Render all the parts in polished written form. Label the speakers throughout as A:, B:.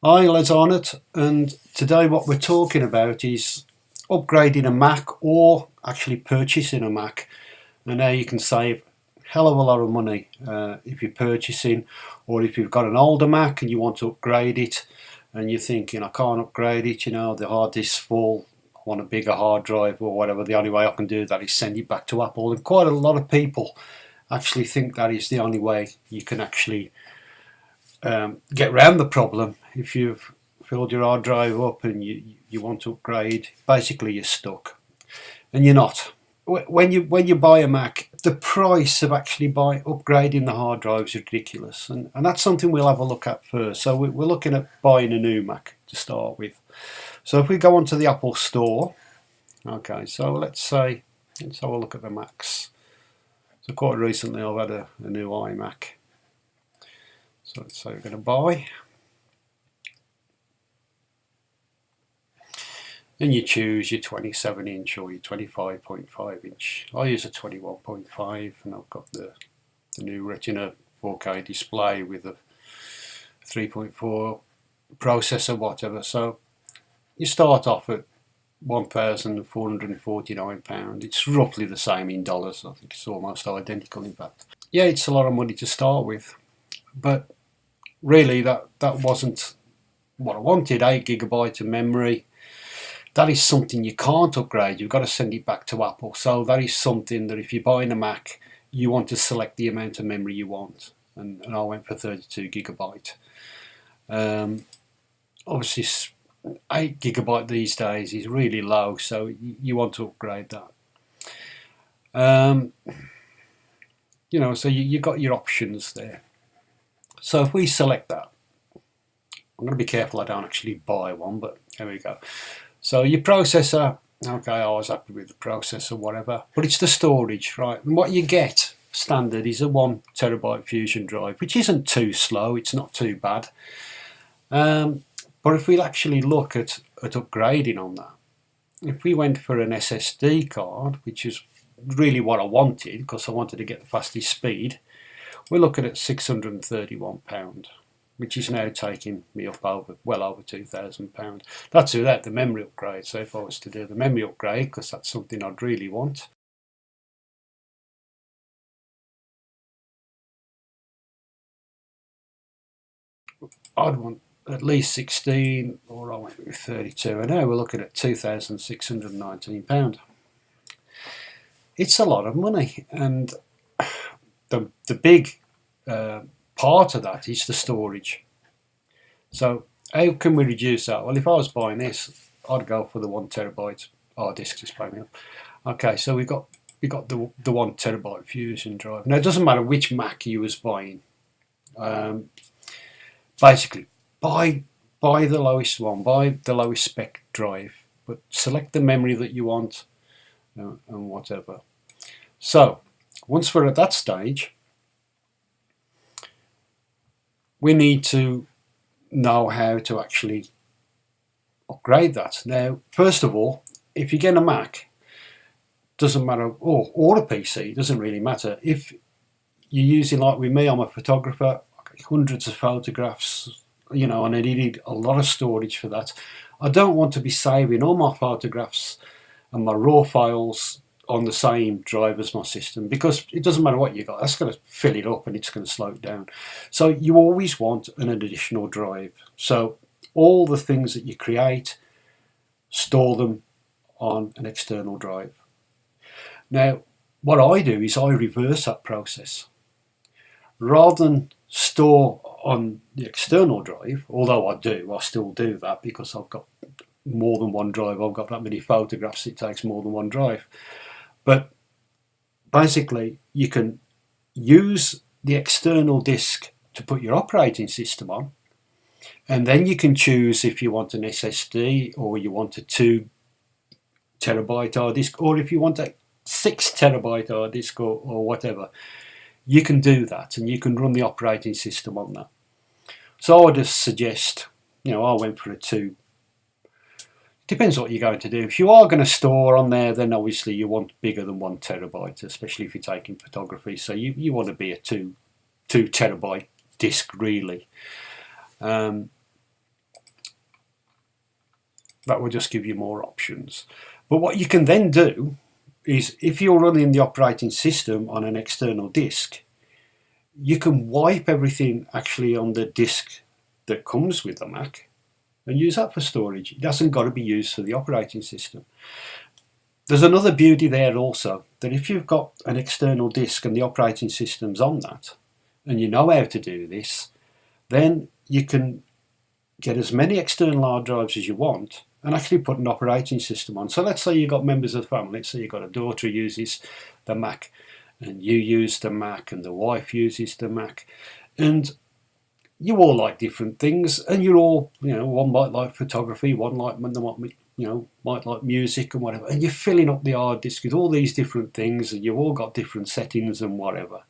A: Hi, Les Arnott, and today what we're talking about is upgrading a Mac or actually purchasing a Mac, and how you can save a hell of a lot of money if you're purchasing, or if you've got an older Mac and you want to upgrade it and you're thinking, I can't upgrade it, the hard disk's full, I want a bigger hard drive or whatever. The only way I can do that is send it back to Apple, and quite a lot of people actually think that is the only way you can actually get around the problem. If you've filled your hard drive up and you want to upgrade, basically you're stuck, and you're not. When you buy a Mac, the price of actually upgrading the hard drive is ridiculous, and that's something we'll have a look at first. So we're looking at buying a new Mac to start with. So if we go onto the Apple Store, okay, so let's have a look at the Macs. So quite recently I've had a new iMac. So let's say we're going to buy. And you choose your 27 inch or your 25.5 inch. I use a 21.5 and I've got the new Retina 4K display with a 3.4 processor, whatever. So you start off at £1,449. It's roughly the same in dollars. I think it's almost identical in fact. Yeah, it's a lot of money to start with, but really that wasn't what I wanted. 8 GB of memory. That is something you can't upgrade. You've got to send it back to Apple. So that is something that if you're buying a Mac, you want to select the amount of memory you want. And I went for 32 GB. Obviously, 8 GB these days is really low, so you want to upgrade that. So you've got your options there. So if we select that, I'm going to be careful I don't actually buy one, but there we go. So your processor, okay, I was happy with the processor, whatever, but it's the storage, right? And what you get standard is a 1 TB Fusion drive, which isn't too slow, it's not too bad. But if we actually look at upgrading on that, if we went for an SSD card, which is really what I wanted, because I wanted to get the fastest speed, we're looking at £631. Which is now taking me up well over £2,000. That's without the memory upgrade. So if I was to do the memory upgrade, because that's something I'd really want, I'd want at least 16, or I went with 32, and now we're looking at £2,619. It's a lot of money, and the big part of that is the storage. So how can we reduce that? Well, if I was buying this, I'd go for the 1 TB hard disk display. Okay, so we got the 1 TB Fusion drive. Now it doesn't matter which Mac you was buying. Basically, buy the lowest one, buy the lowest spec drive, but select the memory that you want and whatever. So once we're at that stage, we need to know how to actually upgrade that. Now, first of all, if you get a Mac, doesn't matter, or a PC, doesn't really matter. If you're using, like with me, I'm a photographer, hundreds of photographs, and I needed a lot of storage for that. I don't want to be saving all my photographs and my raw files on the same drive as my system, because it doesn't matter what you got, that's going to fill it up and it's going to slow it down. So you always want an additional drive. So all the things that you create, store them on an external drive. Now what I do is I reverse that process. Rather than store on the external drive, although I still do that because I've got more than one drive, I've got that many photographs, it takes more than one drive. But basically, you can use the external disk to put your operating system on, and then you can choose if you want an SSD or you want a 2 TB hard disk, or if you want a 6 TB hard disk or whatever. You can do that, and you can run the operating system on that. So I would just suggest, I went for a 2. Depends what you're going to do. If you are going to store on there, then obviously you want bigger than 1 TB, especially if you're taking photography. So you want to be a 2 TB disk really. that will just give you more options. But what you can then do is, if you're running the operating system on an external disk, you can wipe everything actually on the disk that comes with the Mac and use that for storage. It hasn't got to be used for the operating system. There's another beauty there also, that if you've got an external disk and the operating system's on that, and you know how to do this, then you can get as many external hard drives as you want and actually put an operating system on. So let's say you've got members of the family. Let's say you've got a daughter who uses the Mac, and you use the Mac, and the wife uses the Mac, and you all like different things, and you're all, one might like photography, one might like music and whatever, and you're filling up the hard disk with all these different things, and you've all got different settings and whatever.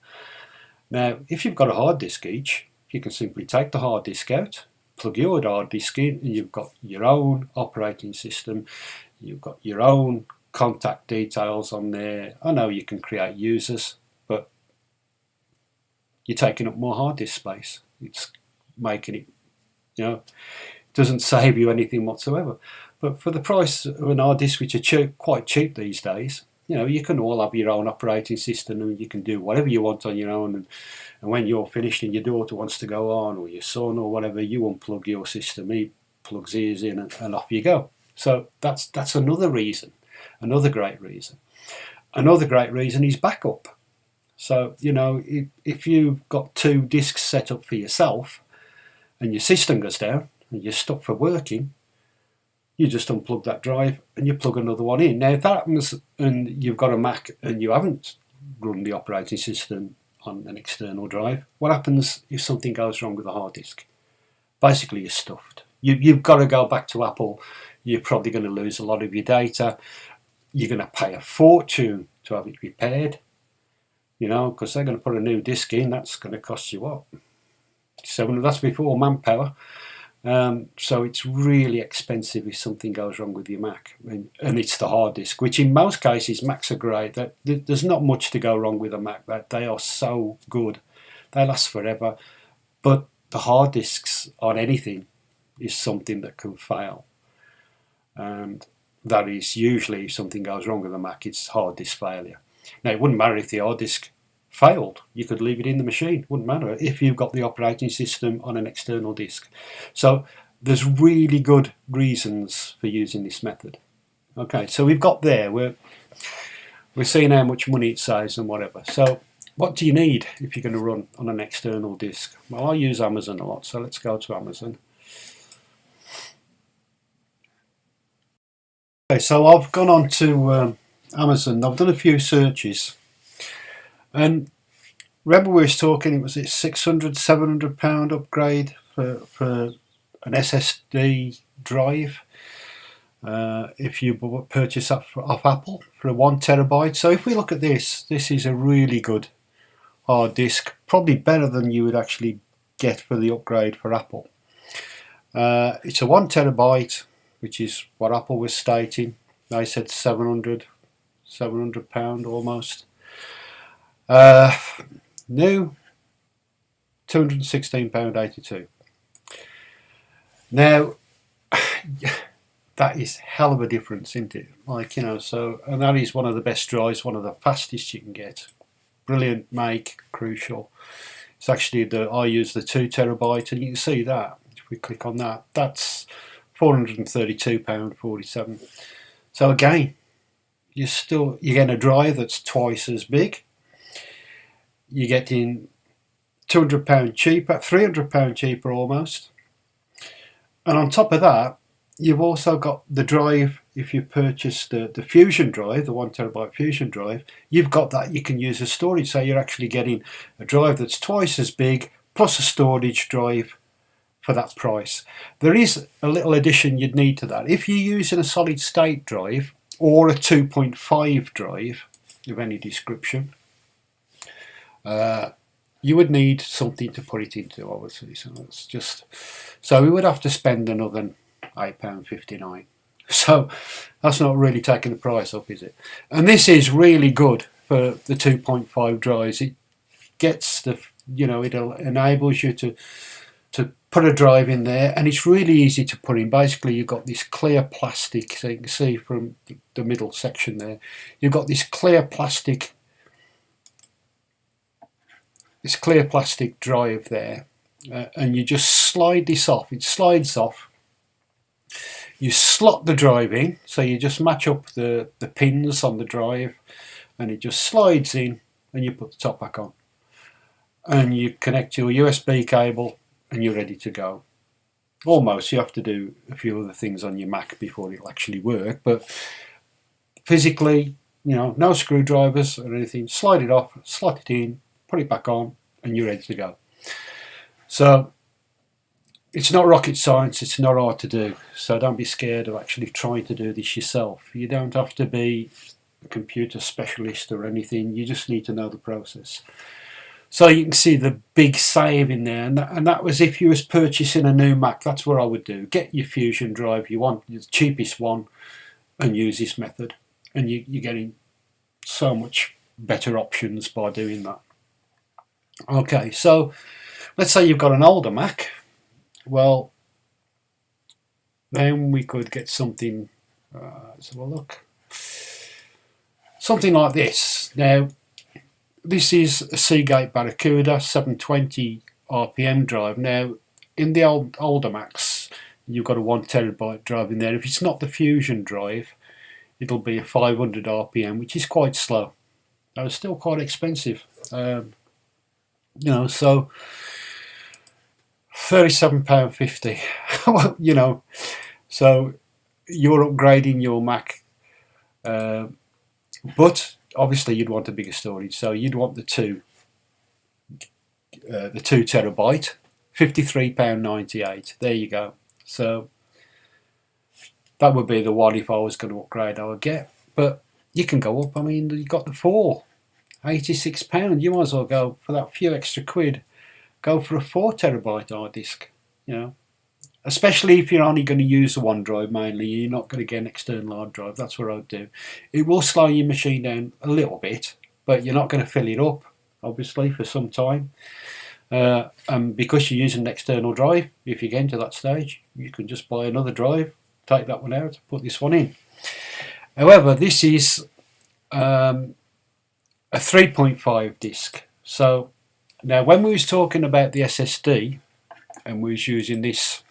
A: Now, if you've got a hard disk each, you can simply take the hard disk out, plug your hard disk in, and you've got your own operating system, you've got your own contact details on there. I know you can create users, but you're taking up more hard disk space. It's making it, it doesn't save you anything whatsoever. But for the price of an hard disk, which are quite cheap these days, you can all have your own operating system, and you can do whatever you want on your own. And when you're finished and your daughter wants to go on, or your son or whatever, you unplug your system, he plugs his in, and off you go. So that's another reason, another great reason. Another great reason is backup. So, if you've got 2 disks set up for yourself and your system goes down and you're stuck for working, you just unplug that drive and you plug another one in. Now, if that happens and you've got a Mac and you haven't run the operating system on an external drive, what happens if something goes wrong with the hard disk? Basically, you're stuffed. You've got to go back to Apple. You're probably going to lose a lot of your data. You're going to pay a fortune to have it repaired, because they're going to put a new disk in. That's going to cost you what? That's before manpower. So it's really expensive if something goes wrong with your Mac, and it's the hard disk, which in most cases Macs are great. There's not much to go wrong with a Mac. They are so good, they last forever. But the hard disks on anything is something that can fail, and that is usually if something goes wrong with a Mac, it's hard disk failure. Now, it wouldn't matter if the hard disk failed. You could leave it in the machine. Wouldn't matter if you've got the operating system on an external disk. So there's really good reasons for using this method. Okay, so we've got there. We're seeing how much money it saves and whatever. So what do you need if you're going to run on an external disk? Well, I use Amazon a lot, so let's go to Amazon. Okay, so I've gone on to Amazon. I've done a few searches, and remember we was talking, it was £600-700 upgrade for an SSD drive if you purchase that off Apple for a 1 terabyte. So if we look at this is a really good hard disk, probably better than you would actually get for the upgrade for Apple. It's a 1 terabyte, which is what Apple was stating. They said £700 almost. New, £216.82. Now, that is hell of a difference, isn't it? So, and that is one of the best drives, one of the fastest you can get. Brilliant make, crucial. It's actually I use the 2 terabyte, and you can see that if we click on that, that's £432.47. So again, you're getting a drive that's twice as big. You're getting £200 cheaper, £300 cheaper almost. And on top of that, you've also got the drive. If you purchase the Fusion drive, the 1 terabyte Fusion drive, you've got that you can use as storage. So you're actually getting a drive that's twice as big plus a storage drive for that price. There is a little addition you'd need to that. If you're using a solid state drive or a 2.5 drive of any description, you would need something to put it into, obviously. So we would have to spend another £8.59. So that's not really taking the price up, is it? And this is really good for the 2.5 drives. It gets it enables you to put a drive in there, and it's really easy to put in. Basically, you've got this clear plastic, so you can see from the middle section there, you've got this clear plastic drive there, and you just slide this off. It slides off. You slot the drive in, so you just match up the pins on the drive, and it just slides in, and you put the top back on, and you connect your USB cable, and you're ready to go. Almost. You have to do a few other things on your Mac before it'll actually work, but physically, no screwdrivers or anything. Slide it off, slot it in, put it back on, and you're ready to go. So it's not rocket science, it's not hard to do, so don't be scared of actually trying to do this yourself. You don't have to be a computer specialist or anything, you just need to know the process. So you can see the big save in there, and that was if you was purchasing a new Mac. That's what I would do. Get your Fusion drive, you want the cheapest one, and use this method, and you're getting so much better options by doing that. Okay, so let's say you've got an older Mac. Well, then we could get something, let's have a look, something like this. Now, this is a Seagate Barracuda 720 RPM drive. Now, in the older Macs, you've got a 1TB drive in there. If it's not the Fusion drive, it'll be a 500 RPM, which is quite slow. It's still quite expensive. So £37.50. Well, so you're upgrading your Mac, but obviously you'd want a bigger storage, so you'd want the 2 terabyte, £53.98. There you go. So that would be the one if I was going to upgrade I would get, but you can go up. I mean, you got the 4, £86. You might as well go for that few extra quid. Go for a 4 terabyte hard disk, especially if you're only going to use the one drive mainly. You're not going to get an external hard drive. That's what I would do. It will slow your machine down a little bit, but you're not going to fill it up, obviously, for some time. And because you're using an external drive, if you get into that stage, you can just buy another drive, take that one out, put this one in. However, this is a 3.5 disk. So now when we was talking about the SSD and we was using this,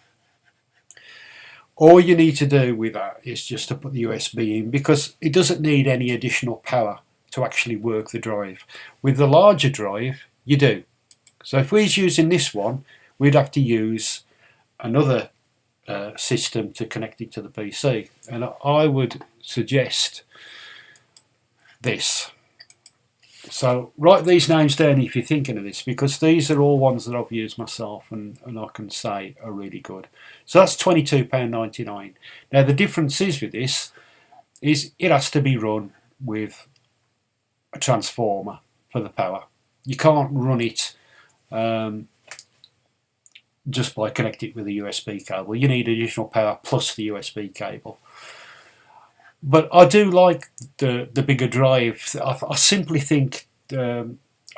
A: all you need to do with that is just to put the USB in, because it doesn't need any additional power to actually work the drive. With the larger drive, you do. So if we was using this one, we'd have to use another system to connect it to the PC, and I would suggest this. So write these names down if you're thinking of this, because these are all ones that I've used myself and I can say are really good. So that's £22.99. Now the difference is with this is it has to be run with a transformer for the power. You can't run it just by connecting it with a USB cable. You need additional power plus the USB cable. But I do like the bigger drive. I simply think, I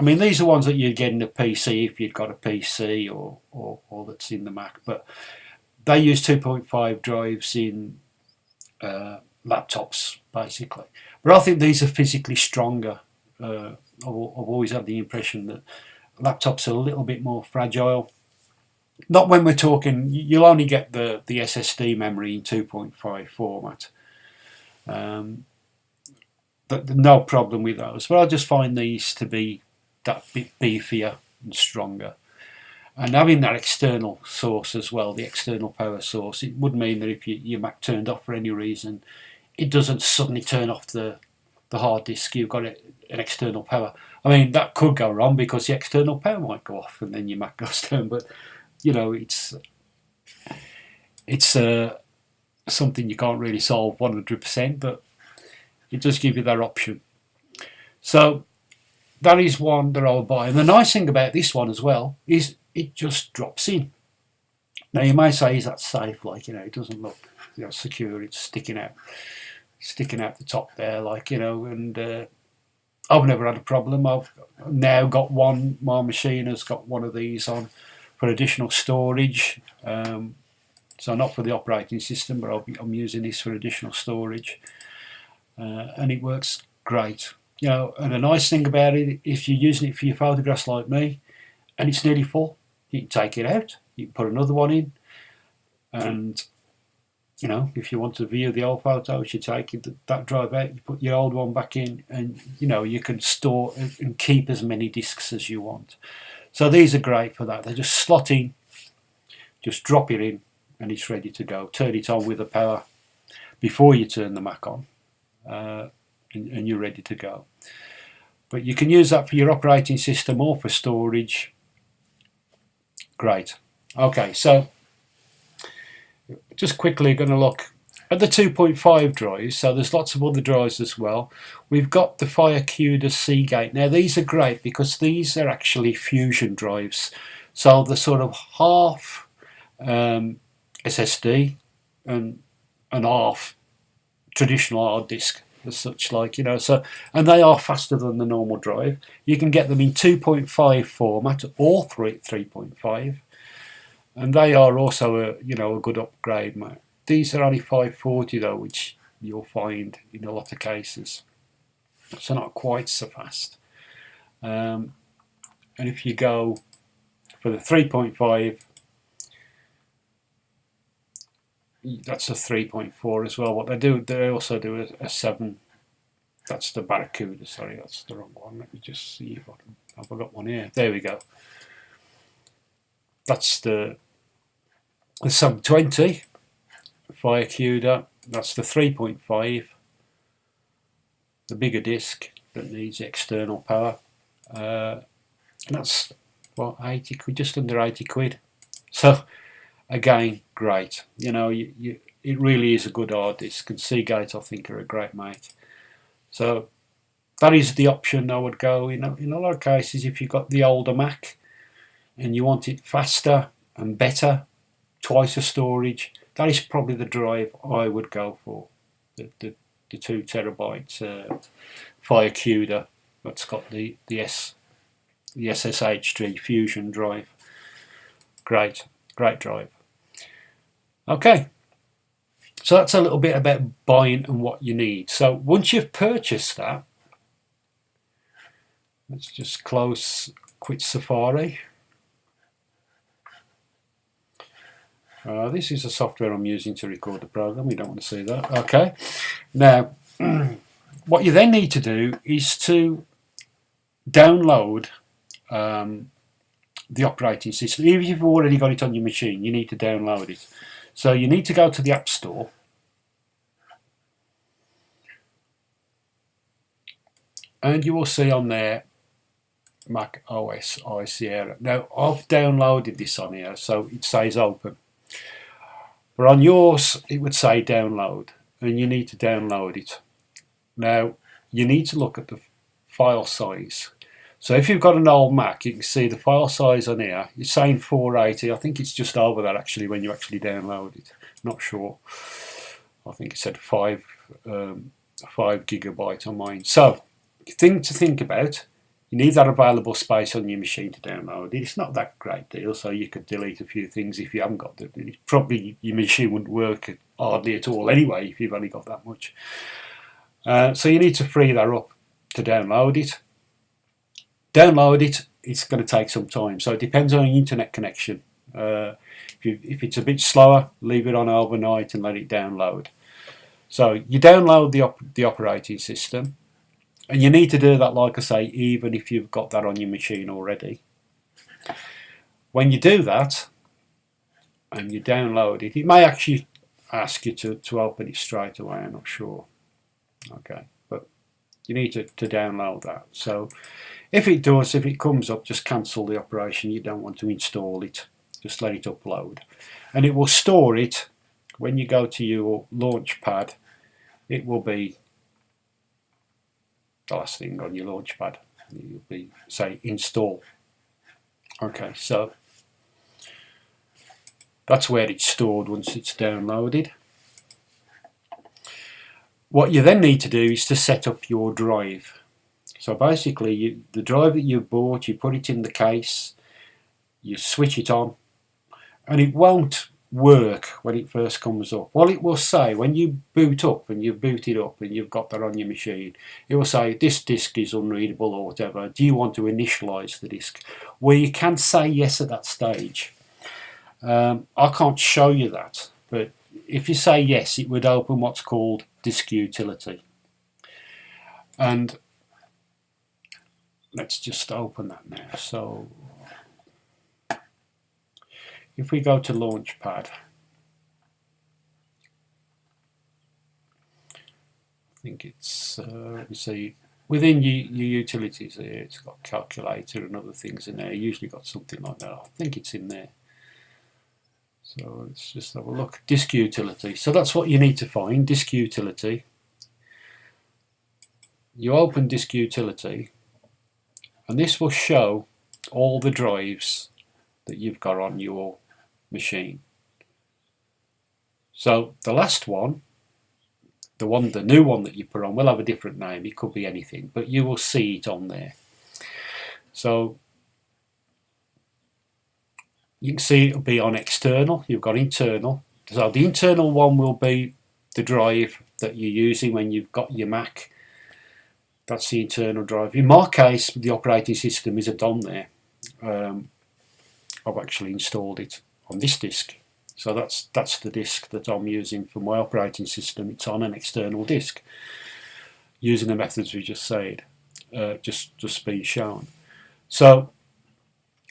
A: mean, these are ones that you'd get in a PC if you'd got a PC or that's in the Mac. But they use 2.5 drives in laptops, basically. But I think these are physically stronger. I've always had the impression that laptops are a little bit more fragile. Not when we're talking, you'll only get the SSD memory in 2.5 format. But no problem with those. But I just find these to be that bit beefier and stronger. And having that external source as well, the external power source, it would mean that if your Mac turned off for any reason, it doesn't suddenly turn off the hard disk. You've got an external power. I mean, that could go wrong because the external power might go off and then your Mac goes down. But it's something you can't really solve 100%, but it does give you that option. So that is one that I'll buy. And the nice thing about this one as well is it just drops in. Now you may say, is that safe? It doesn't look secure. It's sticking out the top there, and I've never had a problem. I've now got one. My machine has got one of these on for additional storage. So not for the operating system, but I'm using this for additional storage, and it works great. You know, and the nice thing about it, if you're using it for your photographs like me, and it's nearly full, you can take it out, you can put another one in, and you know, if you want to view the old photos, you take that drive out, you put your old one back in, and you know, you can store and keep as many discs as you want. So these are great for that. They just slot in, just drop it in, and it's ready to go. Turn it on with the power before you turn the Mac on, and you're ready to go. But you can use that for your operating system or for storage. Great. Okay, so just quickly going to look at the 2.5 drives. So there's lots of other drives as well. We've got the FireCuda Seagate. Now these are great because these are actually fusion drives. So the sort of half SSD and half traditional hard disk as such, like, you know, so, and they are faster than the normal drive. You can get them in 2.5 format or 3.5. And they are also a good upgrade, mate. These are only 540 though, which you'll find in a lot of cases. So not quite so fast. And if you go for the 3.5, that's a 3.4 as well. What they do, they also do a 7. That's the Barracuda. Sorry, that's the wrong one. Let me just see if I've got one here. There we go. That's the 720 FireCuda. That's the 3.5, the bigger disc that needs external power, and that's what, 80 quid, just under 80 quid. So again, great. You know, it really is a good hard disk, and Seagate I think are a great mate. So that is the option I would go. You know, in a lot of cases, if you've got the older Mac and you want it faster and better, twice the storage, that is probably the drive I would go for. The 2 terabyte FireCuda that's got the SSH3 Fusion drive. Great drive. Okay, so that's a little bit about buying and what you need. So once you've purchased that, let's just quit Safari. This is the software I'm using to record the program. We don't want to see that. Okay. Now, what you then need to do is to download the operating system. Even if you've already got it on your machine, you need to download it. So you need to go to the App Store. And you will see on there Mac OS High Sierra. Now, I've downloaded this on here, so it says open. But on yours, it would say download, and you need to download it. Now, you need to look at the file size. So if you've got an old Mac, you can see the file size on here. It's saying 480. I think it's just over that actually when you actually download it. Not sure. I think it said 5 gigabyte on mine. So, thing to think about. You need that available space on your machine to download it. It's not that great deal, so you could delete a few things if you haven't got it. Probably your machine wouldn't work hardly at all anyway if you've only got that much. So you need to free that up to download it. Download it, it's going to take some time, so it depends on your internet connection. If it's a bit slower, leave it on overnight and let it download. So you download the operating system. And you need to do that, like I say, even if you've got that on your machine already. When you do that, and you download it, it may actually ask you to open it straight away, I'm not sure. Okay, but you need to download that. So if it does, if it comes up, just cancel the operation. You don't want to install it. Just let it upload. And it will store it when you go to your Launchpad. It will be the last thing on your Launchpad. You'll be, say, install. Okay, so that's where it's stored once it's downloaded. What you then need to do is to set up your drive. So basically, the drive that you've bought, you put it in the case, you switch it on, and it won't work when it first comes up. What it will say when you boot up and you've booted up and you've got that on your machine, it will say this disk is unreadable or whatever. Do you want to initialize the disk? Where you can say yes at that stage. I can't show you that, but if you say yes, it would open what's called disk utility. And let's just open that now. So if we go to Launchpad, I think it's, let me see, within your utilities here, it's got calculator and other things in there. Usually got something like that. I think it's in there. So let's just have a look. Disk utility. So that's what you need to find, disk utility. You open disk utility, and this will show all the drives that you've got on your machine. So the last one, the new one that you put on, will have a different name. It could be anything, but you will see it on there. So you can see it'll be on external. You've got internal. So the internal one will be the drive that you're using when you've got your Mac. That's the internal drive. In my case, the operating system isn't on there. I've actually installed it on this disk. So that's the disk that I'm using for my operating system. It's on an external disk using the methods we just said, just been shown. So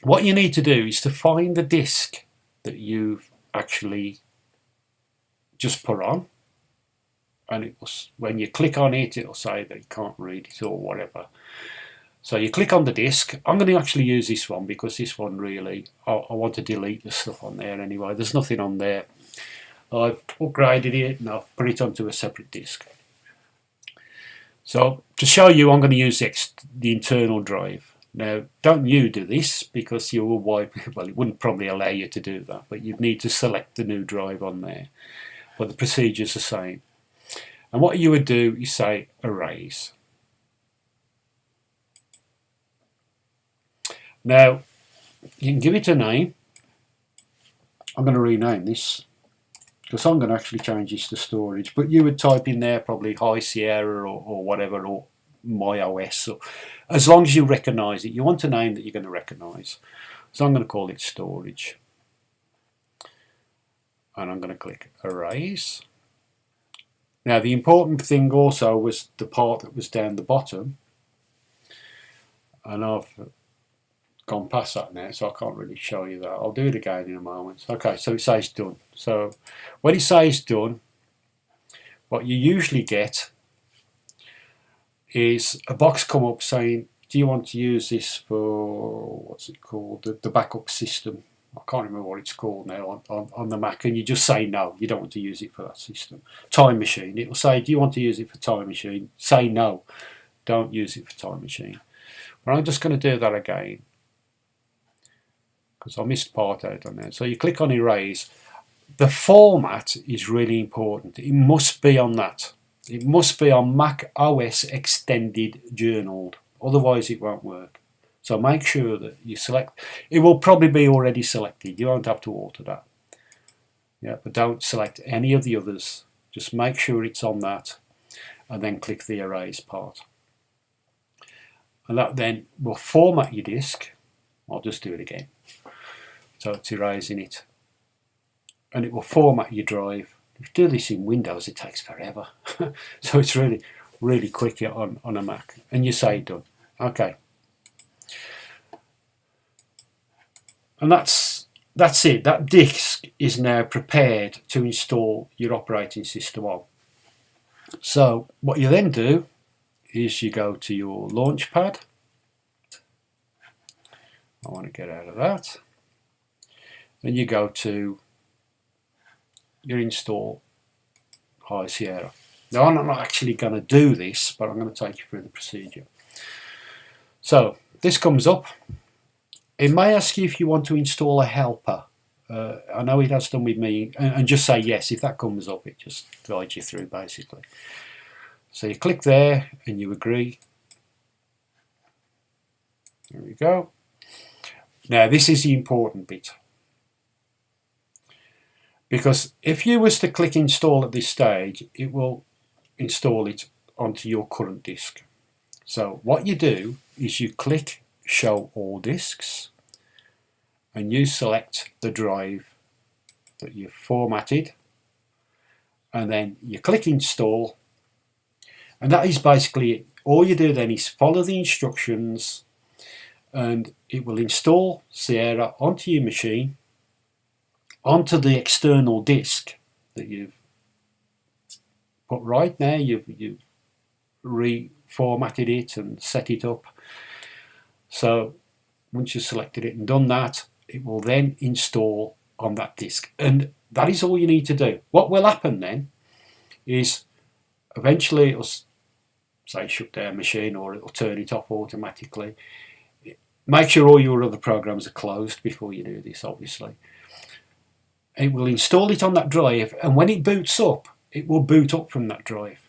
A: what you need to do is to find the disk that you've actually just put on, and it will, when you click on it, it'll say that you can't read it or whatever. So you click on the disk. I'm going to actually use this one because this one really, I want to delete the stuff on there anyway. There's nothing on there. I've upgraded it and I've put it onto a separate disk. So to show you, I'm going to use the internal drive. Now, don't you do this because you will wipe, well, it wouldn't probably allow you to do that, but you'd need to select the new drive on there. But the procedure's the same. And what you would do is say erase. Now, you can give it a name. I'm going to rename this because I'm going to actually change this to storage. But you would type in there probably High Sierra or whatever, or My OS. Or, as long as you recognise it, you want a name that you're going to recognise. So I'm going to call it storage. And I'm going to click erase. Now, the important thing also was the part that was down the bottom. And I've gone past that now, so I can't really show you that. I'll do it again in a moment. Okay, so it says done. So when it says done, what you usually get is a box come up saying, do you want to use this for, what's it called, the backup system? I can't remember what it's called now on the Mac, and you just say no, you don't want to use it for that system. Time Machine, it will say, do you want to use it for Time Machine? Say no, don't use it for Time Machine. But I'm just going to do that again, because I missed part out on there. So you click on erase. The format is really important. It must be on that. It must be on Mac OS Extended Journaled. Otherwise it won't work. So make sure that you select. It will probably be already selected. You won't have to alter that. Yeah, but don't select any of the others. Just make sure it's on that and then click the erase part. And that then will format your disk. I'll just do it again. So it's erasing it. And it will format your drive. If you do this in Windows, it takes forever. So it's really, really quick on a Mac. And you say done. Okay. And that's it. That disk is now prepared to install your operating system on. So what you then do is you go to your Launchpad. I want to get out of that. And you go to your install High Sierra. Now I'm not actually going to do this, but I'm going to take you through the procedure. So this comes up. It may ask you if you want to install a helper. I know it has done with me, and just say yes. If that comes up, it just guides you through basically. So you click there and you agree. There we go. Now this is the important bit, because if you was to click install at this stage, it will install it onto your current disk. So what you do is you click show all disks and you select the drive that you've formatted, and then you click install, and that is basically it. All you do then is follow the instructions and it will install Sierra onto your machine, onto the external disk that you've put right now. You've reformatted it and set it up. So once you've selected it and done that, it will then install on that disk, and that is all you need to do. What will happen then is eventually it'll say shut down machine, or it'll turn it off automatically. Make sure all your other programs are closed before you do this, obviously. It will install it on that drive, and when it boots up, it will boot up from that drive.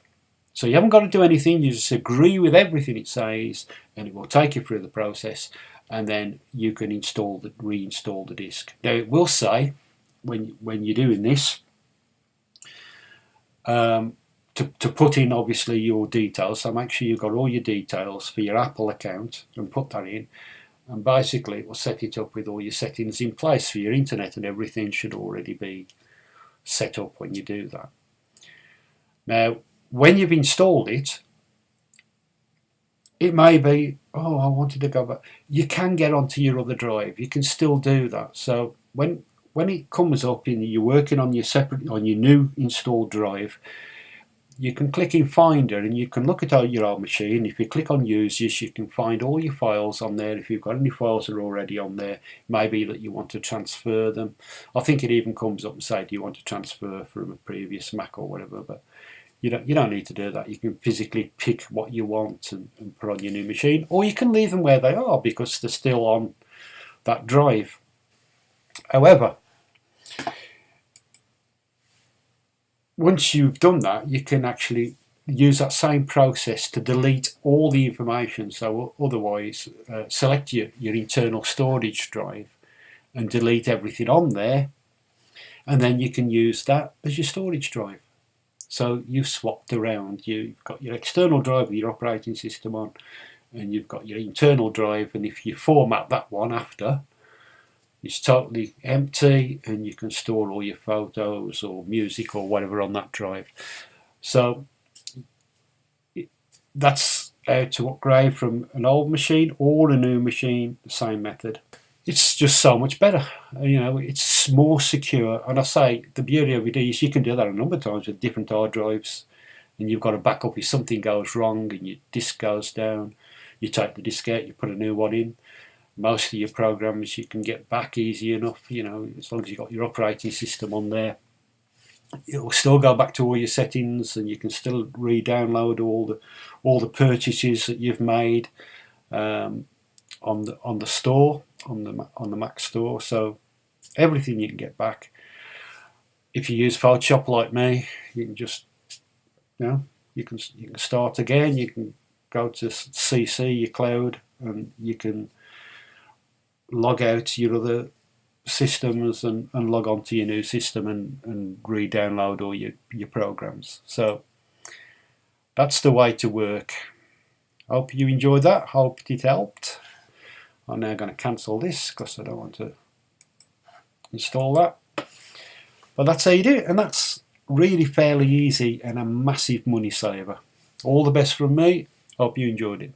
A: So you haven't got to do anything, you just agree with everything it says, and it will take you through the process, and then you can reinstall the disk. Now it will say, when you're doing this, to put in obviously your details, so make sure you've got all your details for your Apple account and put that in, and basically it will set it up with all your settings in place for your internet, and everything should already be set up when you do that. Now when you've installed it, it may be, oh, I wanted to go back. You can get onto your other drive. You can still do that. So when it comes up and you're working on your new installed drive, you can click in Finder and you can look at your old machine. If you click on Users, you can find all your files on there. If you've got any files that are already on there, maybe that you want to transfer them. I think it even comes up and say, do you want to transfer from a previous Mac or whatever, but you don't need to do that. You can physically pick what you want and put on your new machine, or you can leave them where they are because they're still on that drive. However, once you've done that, you can actually use that same process to delete all the information. So otherwise, select your internal storage drive and delete everything on there, and then you can use that as your storage drive. So you've swapped around. You've got your external drive with your operating system on, and you've got your internal drive, and if you format that one after, it's totally empty, and you can store all your photos or music or whatever on that drive. So that's how to upgrade from an old machine or a new machine, the same method. It's just so much better, it's more secure. And I say the beauty of it is you can do that a number of times with different hard drives, and you've got a backup if something goes wrong and your disk goes down. You take the disk out, you put a new one in. Most of your programs you can get back easy enough, as long as you've got your operating system on there. It'll still go back to all your settings, and you can still re-download all the purchases that you've made on the store, on the Mac store. So everything you can get back. If you use Photoshop like me, you can just you can start again. You can go to CC, your cloud, and you can log out your other systems and log on to your new system and re-download all your programs. So that's the way to work. Hope you enjoyed that. Hope it helped. I'm now going to cancel this because I don't want to install that. But that's how you do it, and that's really fairly easy and a massive money saver. All the best from me. Hope you enjoyed it.